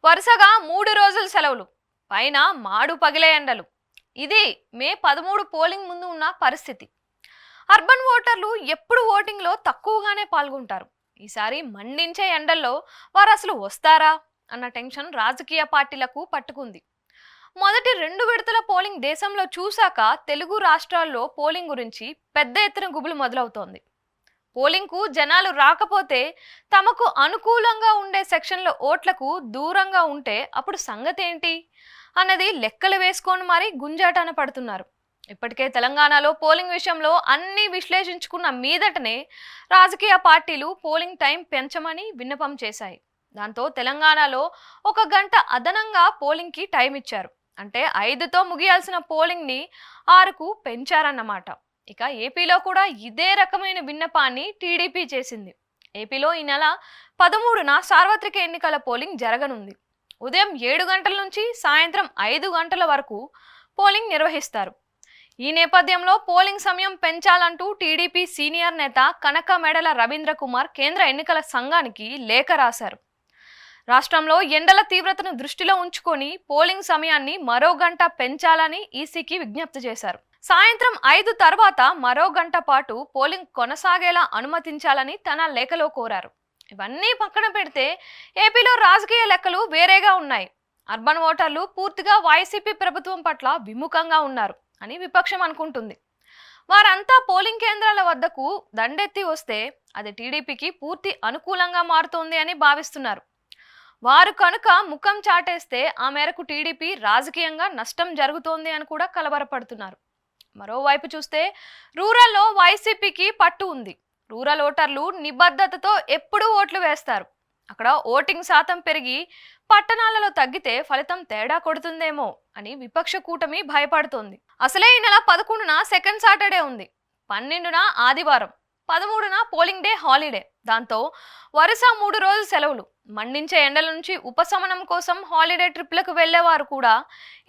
వరుసగా 3 రోజుల సెలవులు, పైన మాడు పగిలే ఎండలు. ఇది మే 13 పోలింగ్ ముందు ఉన్న పరిస్థితి. అర్బన్ ఓటర్లు ఎప్పుడు ఓటింగ్లో తక్కువగానే పాల్గొంటారు. ఈసారి మండించే ఎండల్లో వారు అసలు వస్తారా అన్న టెన్షన్ రాజకీయ పార్టీలకు పట్టుకుంది. మొదటి 2 విడతల పోలింగ్ దేశంలో చూశాక తెలుగు రాష్ట్రాల్లో పోలింగ్ గురించి పెద్ద ఎత్తున గుబులు మొదలవుతోంది. పోలింగ్కు జనాలు రాకపోతే తమకు అనుకూలంగా ఉండే సెక్షన్ల ఓట్లకు దూరంగా ఉంటే అప్పుడు సంగతి ఏంటి అన్నది లెక్కలు వేసుకొని మరీ గుంజాటాన పడుతున్నారు. ఇప్పటికే తెలంగాణలో పోలింగ్ విషయంలో అన్ని విశ్లేషించుకున్న మీదటనే రాజకీయ పార్టీలు పోలింగ్ టైం పెంచమని విన్నపం చేశాయి. దాంతో తెలంగాణలో 1 గంట అదనంగా పోలింగ్కి టైం ఇచ్చారు. అంటే 5తో ముగియాల్సిన పోలింగ్ని 6కు పెంచారన్నమాట. ఇక ఏపీలో కూడా ఇదే రకమైన విన్నపాన్ని టీడీపీ చేసింది. ఏపీలో ఈ నెల 13న సార్వత్రిక ఎన్నికల పోలింగ్ జరగనుంది. ఉదయం 7 గంటల నుంచి సాయంత్రం 5 గంటల వరకు పోలింగ్ నిర్వహిస్తారు. ఈ నేపథ్యంలో పోలింగ్ సమయం పెంచాలంటూ టీడీపీ సీనియర్ నేత కనక మెడల రవీంద్ర కుమార్ కేంద్ర ఎన్నికల సంఘానికి లేఖ రాశారు. రాష్ట్రంలో ఎండల తీవ్రతను దృష్టిలో ఉంచుకొని పోలింగ్ సమయాన్ని మరో గంట పెంచాలని ఈసీకి విజ్ఞప్తి చేశారు. సాయంత్రం 5 తర్వాత మరో గంట పాటు పోలింగ్ కొనసాగేలా అనుమతించాలని తన లేఖలో కోరారు. ఇవన్నీ పక్కన పెడితే ఏపీలో రాజకీయ లెక్కలు వేరేగా ఉన్నాయి. అర్బన్ ఓటర్లు పూర్తిగా వైసీపీ ప్రభుత్వం పట్ల విముఖంగా ఉన్నారు అని విపక్షం అనుకుంటుంది. వారంతా పోలింగ్ కేంద్రాల వద్దకు దండెత్తి వస్తే అది టీడీపీకి పూర్తి అనుకూలంగా మారుతోంది అని భావిస్తున్నారు. వారు కనుక ముఖం చాటేస్తే ఆ మేరకు టీడీపీ రాజకీయంగా నష్టం జరుగుతోంది అని కూడా కలవరపడుతున్నారు. మరోవైపు చూస్తే రూరల్లో వైసీపీకి పట్టు ఉంది. రూరల్ ఓటర్లు నిబద్ధతతో ఎప్పుడూ ఓట్లు వేస్తారు. అక్కడ ఓటింగ్ శాతం పెరిగి పట్టణాలలో తగ్గితే ఫలితం తేడా కొడుతుందేమో అని విపక్ష కూటమి భయపడుతోంది. అసలే ఈ నెల 11న సెకండ్ సాటర్డే ఉంది, 12న ఆదివారం, 13న పోలింగ్ డే హాలిడే. దాంతో వరుస 3 రోజుల సెలవులు. మండించే ఎండల నుంచి ఉపశమనం కోసం హాలిడే ట్రిప్లకు వెళ్లేవారు కూడా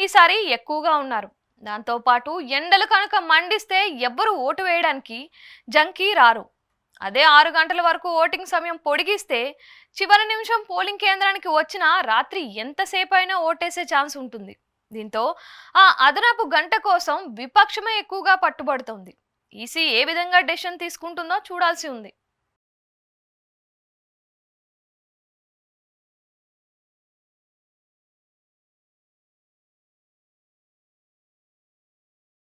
ఈసారి ఎక్కువగా ఉన్నారు. దాంతోపాటు ఎండలు కనుక మండిస్తే ఎవ్వరు ఓటు వేయడానికి జంకి రారు. అదే 6 గంటల వరకు ఓటింగ్ సమయం పొడిగిస్తే చివరి నిమిషం పోలింగ్ కేంద్రానికి వచ్చినా రాత్రి ఎంతసేపు అయినా ఓటేసే ఛాన్స్ ఉంటుంది. దీంతో ఆ అదనపు గంట కోసం విపక్షమే ఎక్కువగా పట్టుబడుతోంది. ఈసీ ఏ విధంగా డెసిషన్ తీసుకుంటుందో చూడాల్సి ఉంది.